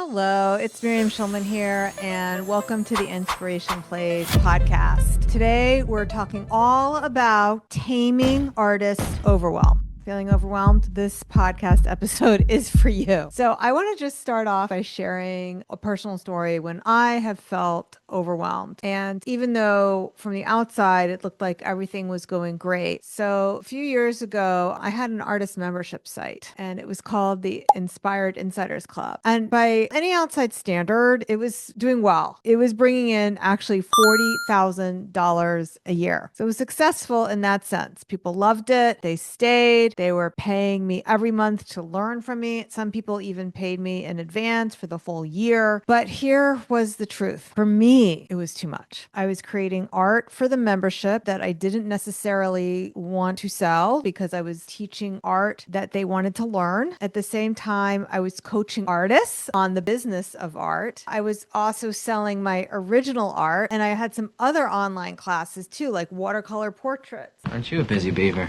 Hello, it's Miriam Schulman here, and welcome to the Inspiration Plays podcast. Today, we're talking all about taming artists' overwhelm. Feeling overwhelmed? This podcast episode is for you. So I want to just start off by sharing a personal story when I have felt overwhelmed. And even though from the outside, it looked like everything was going great. So a few years ago, I had an artist membership site and it was called the Inspired Insiders Club. And by any outside standard, it was doing well. It was bringing in actually $40,000 a year. So it was successful in that sense. People loved it. They stayed. They were paying me every month to learn from me. Some people even paid me in advance for the full year. But here was the truth. For me, it was too much. I was creating art for the membership that I didn't necessarily want to sell because I was teaching art that they wanted to learn. At the same time, I was coaching artists on the business of art. I was also selling my original art, and I had some other online classes too, like watercolor portraits. Aren't you a busy beaver?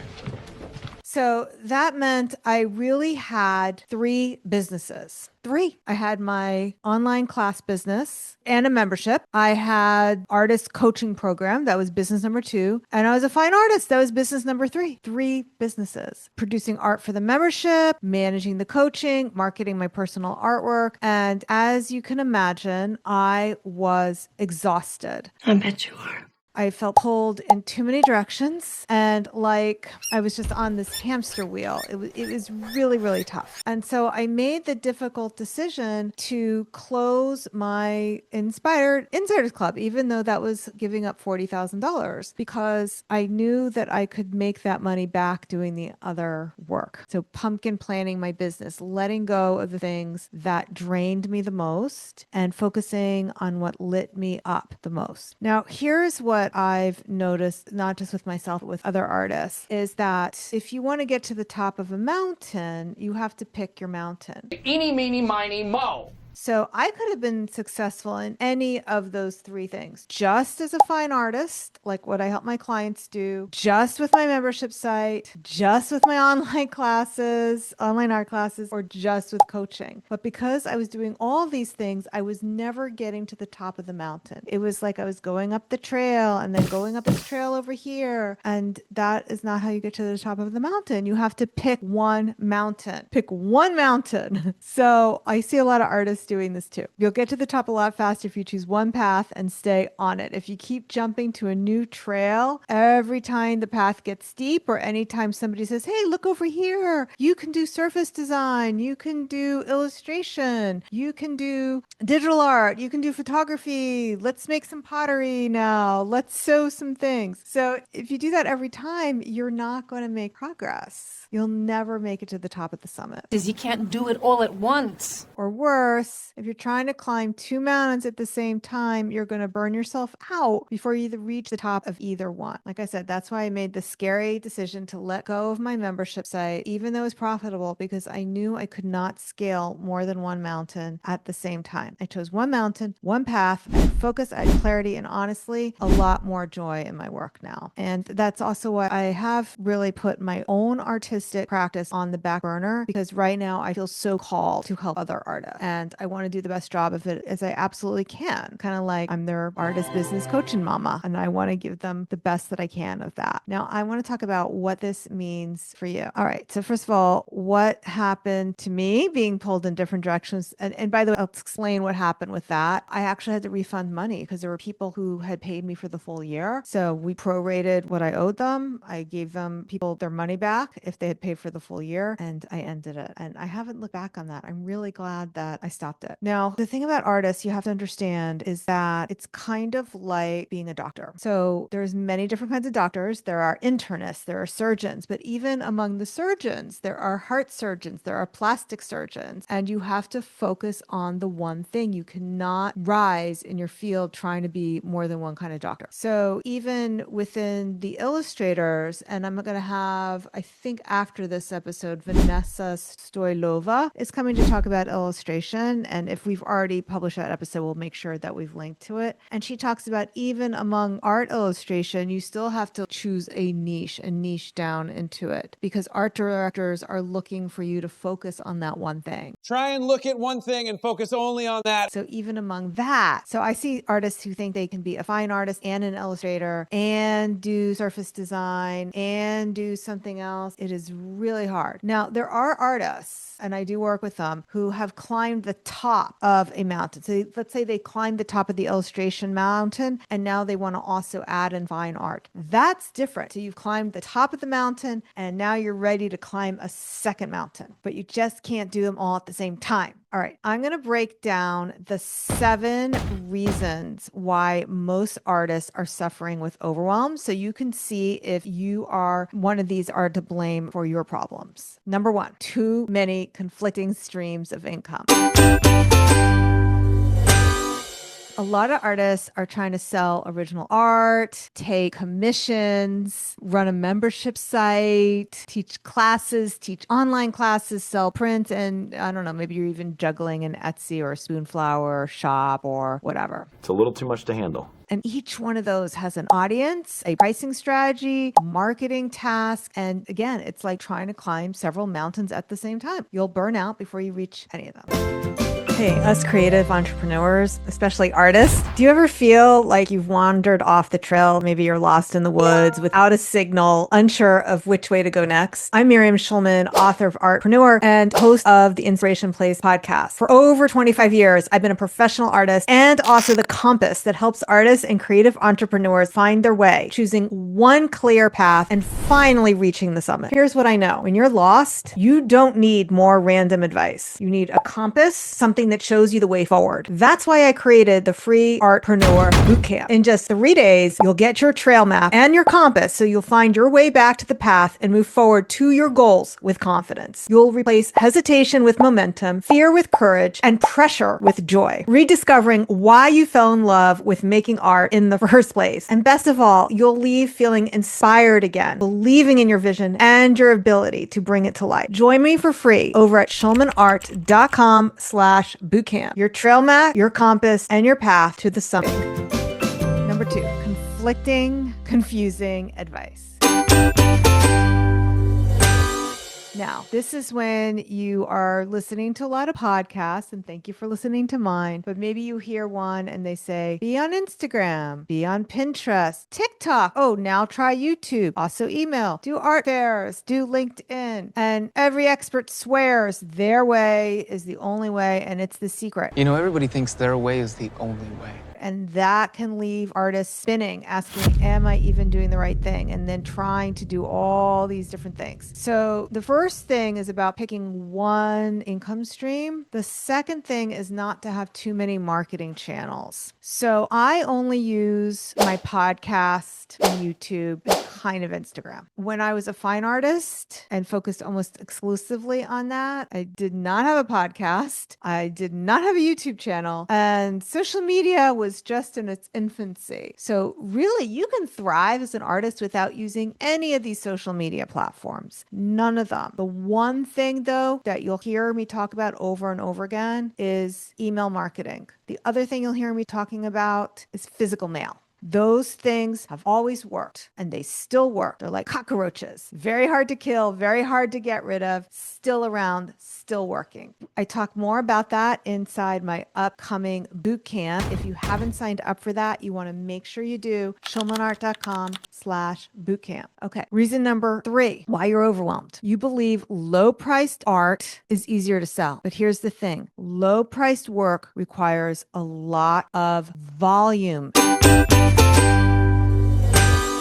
So that meant I really had three businesses. I had my online class business and a membership. I had artist coaching program. That was business number 2. And I was a fine artist. That was business number 3. 3 businesses. Producing art for the membership, managing the coaching, marketing my personal artwork. And as you can imagine, I was exhausted. I bet you are. I felt pulled in too many directions and like I was just on this hamster wheel. It was really, really tough. And so I made the difficult decision to close my Inspired Insiders Club, even though that was giving up $40,000, because I knew that I could make that money back doing the other work. So pumpkin planning my business, letting go of the things that drained me the most and focusing on what lit me up the most. Now, here's what I've noticed, not just with myself, but with other artists, is that if you want to get to the top of a mountain, you have to pick your mountain. Eeny, meeny, miny, moe. So I could have been successful in any of those 3 things, just as a fine artist, like what I help my clients do, just with my membership site, just with my online classes, online art classes, or just with coaching. But because I was doing all these things, I was never getting to the top of the mountain. It was like I was going up the trail and then going up this trail over here. And that is not how you get to the top of the mountain. You have to pick one mountain. Pick one mountain. So I see a lot of artists doing this too. You'll get to the top a lot faster if you choose one path and stay on it. If you keep jumping to a new trail, every time the path gets steep or anytime somebody says, hey, look over here, you can do surface design, you can do illustration, you can do digital art, you can do photography, let's make some pottery now, let's sew some things. So if you do that every time, you're not going to make progress. You'll never make it to the top of the summit. Because you can't do it all at once. Or worse, if you're trying to climb 2 mountains at the same time, you're going to burn yourself out before you even reach the top of either one. Like I said, that's why I made the scary decision to let go of my membership site, even though it was profitable, because I knew I could not scale more than one mountain at the same time. I chose one mountain, one path, and focus, I had clarity, and honestly, a lot more joy in my work now. And that's also why I have really put my own artistic practice on the back burner, because right now I feel so called to help other artists. And I want to do the best job of it as I absolutely can. Kind of like I'm their artist business coaching mama, and I want to give them the best that I can of that. Now, I want to talk about what this means for you. All right. So first of all, what happened to me being pulled in different directions? And by the way, I'll explain what happened with that. I actually had to refund money because there were people who had paid me for the full year. So we prorated what I owed them. I gave them people their money back if they had paid for the full year, and I ended it. And I haven't looked back on that. I'm really glad that I stopped it. Now, the thing about artists you have to understand is that it's kind of like being a doctor. So there's many different kinds of doctors. There are internists, there are surgeons, but even among the surgeons, there are heart surgeons, there are plastic surgeons, and you have to focus on the one thing. You cannot rise in your field trying to be more than one kind of doctor. So even within the illustrators, and I'm going to have, I think after this episode, Vanessa Stoylova is coming to talk about illustration. And if we've already published that episode, we'll make sure that we've linked to it. And she talks about even among art illustration, you still have to choose a niche down into it, because art directors are looking for you to focus on that one thing. Try and look at one thing and focus only on that. So even among that, so I see artists who think they can be a fine artist and an illustrator and do surface design and do something else. It is really hard. Now, there are artists, and I do work with them, who have climbed the top of a mountain. So let's say they climbed the top of the illustration mountain, and now they want to also add in fine art. That's different. So you've climbed the top of the mountain, and now you're ready to climb a second mountain, but you just can't do them all at the same time. All right, I'm going to break down the 7 reasons why most artists are suffering with overwhelm, so you can see if you are one of these are to blame for your problems. Number 1, too many conflicting streams of income. A lot of artists are trying to sell original art, take commissions, run a membership site, teach classes, teach online classes, sell print, and I don't know, maybe you're even juggling an Etsy or a Spoonflower shop or whatever. It's a little too much to handle. And each one of those has an audience, a pricing strategy, marketing task. And again, it's like trying to climb several mountains at the same time. You'll burn out before you reach any of them. Hey, us creative entrepreneurs, especially artists, do you ever feel like you've wandered off the trail? Maybe you're lost in the woods without a signal, unsure of which way to go next? I'm Miriam Schulman, author of Artpreneur and host of the Inspiration Place podcast. For over 25 years, I've been a professional artist and also the compass that helps artists and creative entrepreneurs find their way, choosing one clear path and finally reaching the summit. Here's what I know. When you're lost, you don't need more random advice. You need a compass, something that shows you the way forward. That's why I created the free Artpreneur Bootcamp. In just 3 days, you'll get your trail map and your compass, so you'll find your way back to the path and move forward to your goals with confidence. You'll replace hesitation with momentum, fear with courage, and pressure with joy, rediscovering why you fell in love with making art in the first place. And best of all, you'll leave feeling inspired again, believing in your vision and your ability to bring it to life. Join me for free over at schulmanart.com/bootcamp. Your trail map, your compass, and your path to the summit. Number 2, conflicting, confusing advice. Now, this is when you are listening to a lot of podcasts, and thank you for listening to mine, but maybe you hear one and they say, be on Instagram, be on Pinterest, TikTok. Oh, now try YouTube. Also email, do art fairs, do LinkedIn. And every expert swears their way is the only way, and it's the secret. You know, everybody thinks their way is the only way. And that can leave artists spinning, asking, am I even doing the right thing? And then trying to do all these different things. So the first thing is about picking one income stream. The second thing is not to have too many marketing channels. So I only use my podcast and YouTube and kind of Instagram. When I was a fine artist and focused almost exclusively on that, I did not have a podcast. I did not have a YouTube channel, and social media was just in its infancy. So really, you can thrive as an artist without using any of these social media platforms. None of them. The one thing, though, that you'll hear me talk about over and over again is email marketing. The other thing you'll hear me talking about is physical mail. Those things have always worked, and they still work. They're like cockroaches. Very hard to kill, very hard to get rid of, still around, still working. I talk more about that inside my upcoming boot camp. If you haven't signed up for that, you want to make sure you do. schulmanart.com/bootcamp. Okay. Reason number 3, why you're overwhelmed. You believe low-priced art is easier to sell. But here's the thing. Low-priced work requires a lot of volume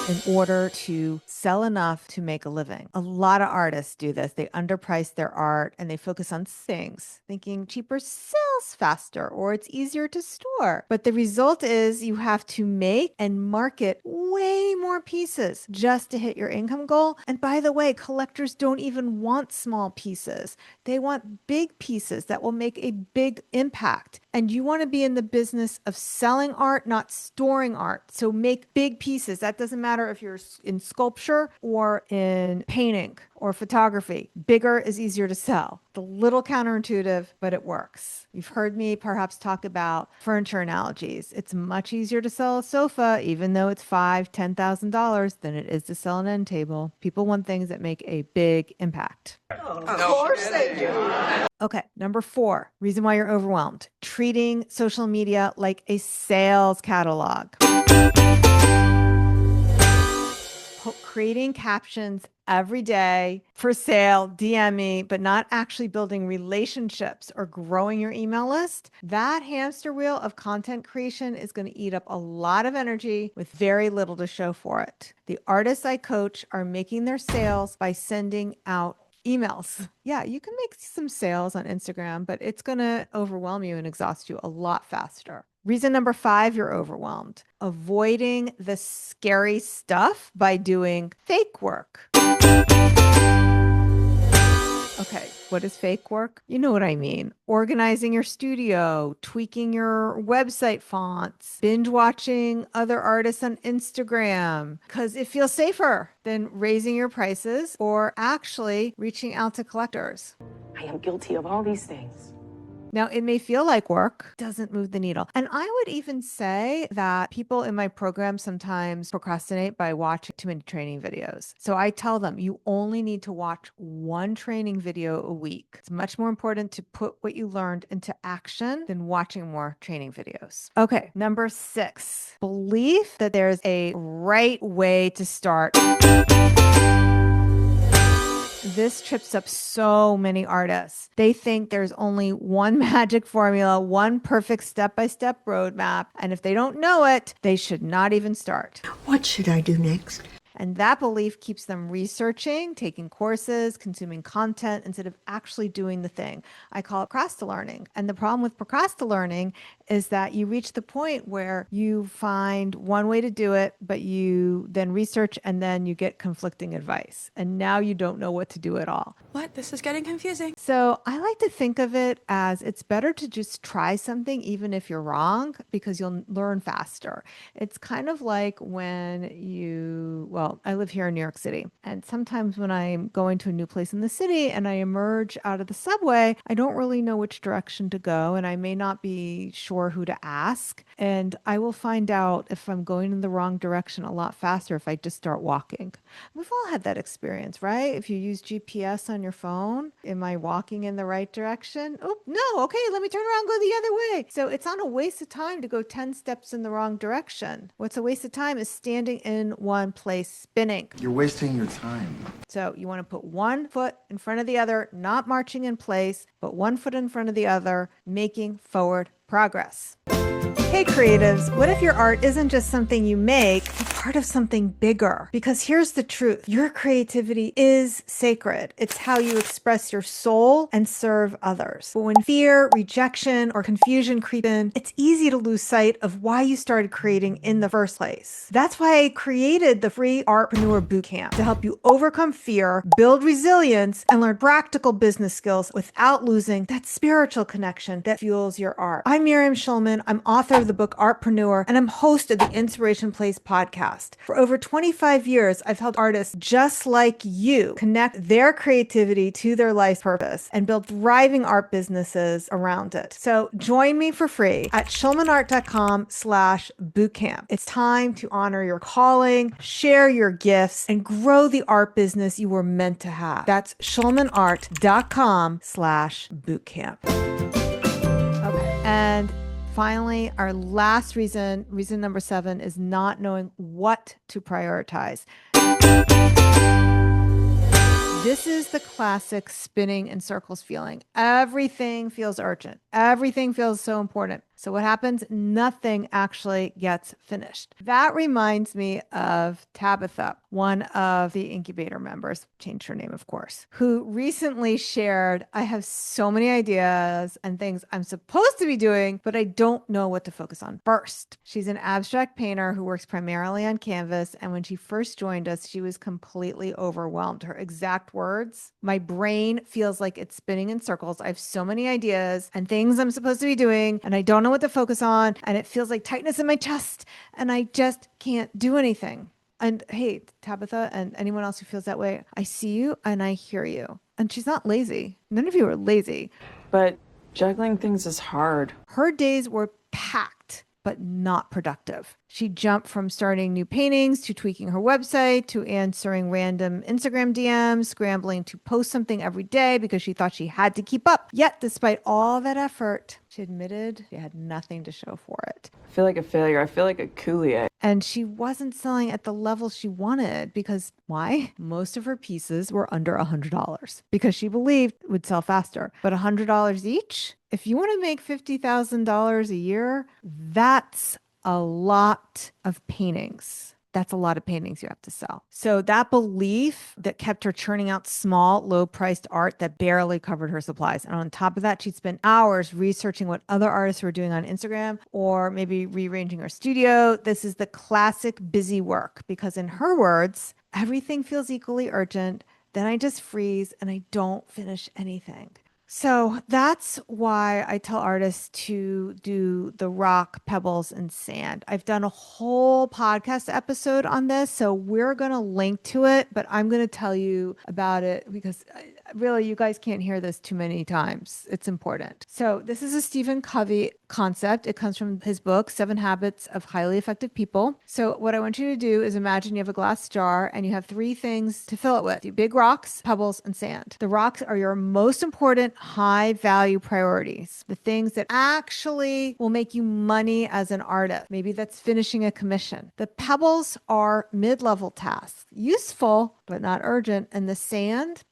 in order to sell enough to make a living. A lot of artists do this. They underprice their art and they focus on things, thinking cheaper sells faster or it's easier to store. But the result is you have to make and market way more pieces just to hit your income goal. And by the way, collectors don't even want small pieces. They want big pieces that will make a big impact. And you want to be in the business of selling art, not storing art. So make big pieces. That doesn't matter if you're in sculpture or in painting or photography. Bigger is easier to sell. It's a little counterintuitive, but it works. You've heard me perhaps talk about furniture analogies. It's much easier to sell a sofa, even though it's $5,000, $10,000, than it is to sell an end table. People want things that make a big impact. Of course they do. Okay, number 4, reason why you're overwhelmed. Treating social media like a sales catalog. Creating captions every day for sale, DM me, but not actually building relationships or growing your email list. That hamster wheel of content creation is going to eat up a lot of energy with very little to show for it. The artists I coach are making their sales by sending out emails. Yeah, you can make some sales on Instagram, but it's going to overwhelm you and exhaust you a lot faster. Reason number 5, you're overwhelmed. Avoiding the scary stuff by doing fake work. Okay, what is fake work? You know what I mean. Organizing your studio, tweaking your website fonts, binge watching other artists on Instagram, because it feels safer than raising your prices or actually reaching out to collectors. I am guilty of all these things. Now, it may feel like work, doesn't move the needle. And I would even say that people in my program sometimes procrastinate by watching too many training videos. So I tell them you only need to watch one training video a week. It's much more important to put what you learned into action than watching more training videos. Okay, number 6, belief that there's a right way to start. This trips up so many artists. They think there's only one magic formula, one perfect step-by-step roadmap, and if they don't know it, they should not even start. What should I do next? And that belief keeps them researching, taking courses, consuming content instead of actually doing the thing. I call it procrastinating. And the problem with procrastinating is that you reach the point where you find one way to do it, but you then research and then you get conflicting advice. And now you don't know what to do at all. What? This is getting confusing. So I like to think of it as it's better to just try something even if you're wrong, because you'll learn faster. It's kind of like when I live here in New York City, and sometimes when I'm going to a new place in the city and I emerge out of the subway, I don't really know which direction to go, and I may not be sure who to ask. And I will find out if I'm going in the wrong direction a lot faster if I just start walking. We've all had that experience, right? If you use GPS on your phone, am I walking in the right direction? Oh, no. Okay, let me turn around and go the other way. So it's not a waste of time to go 10 steps in the wrong direction. What's a waste of time is standing in one place spinning. You're wasting your time. So you want to put one foot in front of the other, not marching in place, but one foot in front of the other, making forward progress. Hey creatives, what if your art isn't just something you make, but part of something bigger? Because here's the truth. Your creativity is sacred. It's how you express your soul and serve others. But when fear, rejection, or confusion creep in, it's easy to lose sight of why you started creating in the first place. That's why I created the free Artpreneur Bootcamp to help you overcome fear, build resilience, and learn practical business skills without losing that spiritual connection that fuels your art. I'm Miriam Schulman. I'm author of the book Artpreneur, and I'm host of the Inspiration Place podcast. For over 25 years, I've helped artists just like you connect their creativity to their life's purpose and build thriving art businesses around it. So join me for free at schulmanart.com/bootcamp. It's time to honor your calling, share your gifts, and grow the art business you were meant to have. That's schulmanart.com/bootcamp. Okay. And finally, our last reason number 7, is not knowing what to prioritize. This is the classic spinning in circles feeling. Everything feels urgent. Everything feels so important. So what happens? Nothing actually gets finished. That reminds me of Tabitha, one of the incubator members, changed her name, of course, who recently shared, I have so many ideas and things I'm supposed to be doing, but I don't know what to focus on first. She's an abstract painter who works primarily on canvas. And when she first joined us, she was completely overwhelmed. Her exact words, my brain feels like it's spinning in circles. I have so many ideas and things things I'm supposed to be doing and I don't know what to focus on and it feels like tightness in my chest and I just can't do anything. And hey, Tabitha and anyone else who feels that way, I see you and I hear you. And she's not lazy. None of you are lazy. But juggling things is hard. Her days were packed, but not productive. She jumped from starting new paintings to tweaking her website to answering random Instagram DMs, scrambling to post something every day because she thought she had to keep up. Yet, despite all that effort, she admitted she had nothing to show for it. I feel like a failure. I feel like a coolie. And she wasn't selling at the level she wanted because why? Most of her pieces were under $100 because she believed it would sell faster. But $100 each? If you want to make $50,000 a year, that's a lot of paintings. That's a lot of paintings you have to sell. So that belief that kept her churning out small, low-priced art that barely covered her supplies. And on top of that, she'd spend hours researching what other artists were doing on Instagram or maybe rearranging her studio. This is the classic busy work because in her words, everything feels equally urgent. Then I just freeze and I don't finish anything. So that's why I tell artists to do the rock, pebbles, and sand. I've done a whole podcast episode on this, so we're going to link to it, but I'm going to tell you about it because really you guys can't hear this too many times. It's important. So this is a Stephen Covey concept. It comes from his book, 7 Habits of Highly Effective People. So what I want you to do is imagine you have a glass jar and you have 3 things to fill it with: big rocks, pebbles, and sand. The rocks are your most important high value priorities, the things that actually will make you money as an artist. Maybe that's finishing a commission. The pebbles are mid-level tasks, useful, but not urgent. And the sand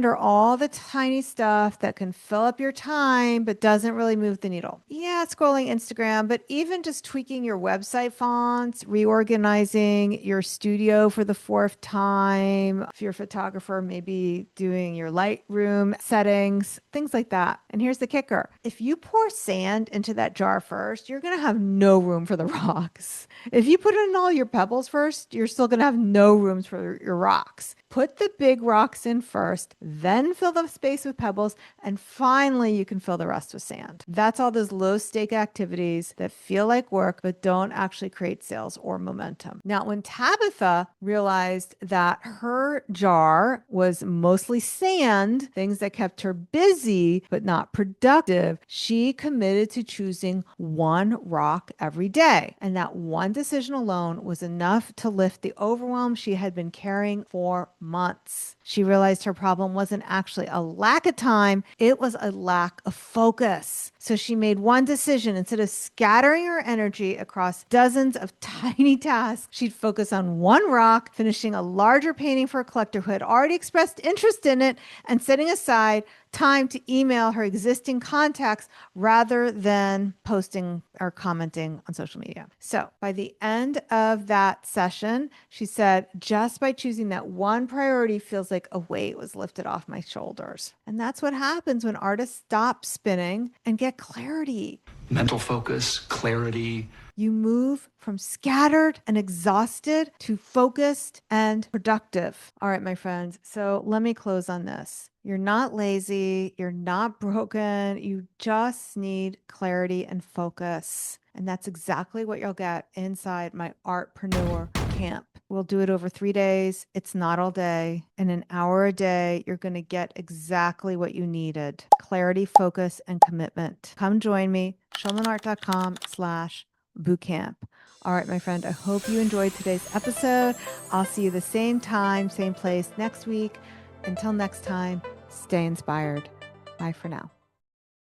are all the tiny stuff that can fill up your time, but doesn't really move the needle. Yeah, scrolling Instagram, but even just tweaking your website fonts, reorganizing your studio for the 4th time. If you're a photographer, maybe doing your Lightroom settings, things like that. And here's the kicker. If you pour sand into that jar first, you're going to have no room for the rocks. If you put in all your pebbles first, you're still going to have no rooms for your rocks. Put the big rocks in first, then fill the space with pebbles, and finally you can fill the rest with sand. That's all those low-stake activities that feel like work but don't actually create sales or momentum. Now, when Tabitha realized that her jar was mostly sand, things that kept her busy but not productive, she committed to choosing 1 rock every day. And that one decision alone was enough to lift the overwhelm she had been carrying for months. She realized her problem wasn't actually a lack of time, it was a lack of focus. So she made one decision. Instead of scattering her energy across dozens of tiny tasks, she'd focus on 1 rock, finishing a larger painting for a collector who had already expressed interest in it, and setting aside time to email her existing contacts rather than posting or commenting on social media. So by the end of that session, she said, just by choosing that one priority feels like a weight was lifted off my shoulders. And that's what happens when artists stop spinning and get clarity. Mental focus, clarity. You move from scattered and exhausted to focused and productive. All right, my friends. So let me close on this. You're not lazy. You're not broken. You just need clarity and focus. And that's exactly what you'll get inside my Artpreneur Bootcamp. We'll do it over 3 days. It's not all day. In an hour a day, you're going to get exactly what you needed: clarity, focus, and commitment. Come join me, schulmanart.com/bootcamp. All right, my friend, I hope you enjoyed today's episode. I'll see you the same time, same place next week. Until next time, stay inspired. Bye for now.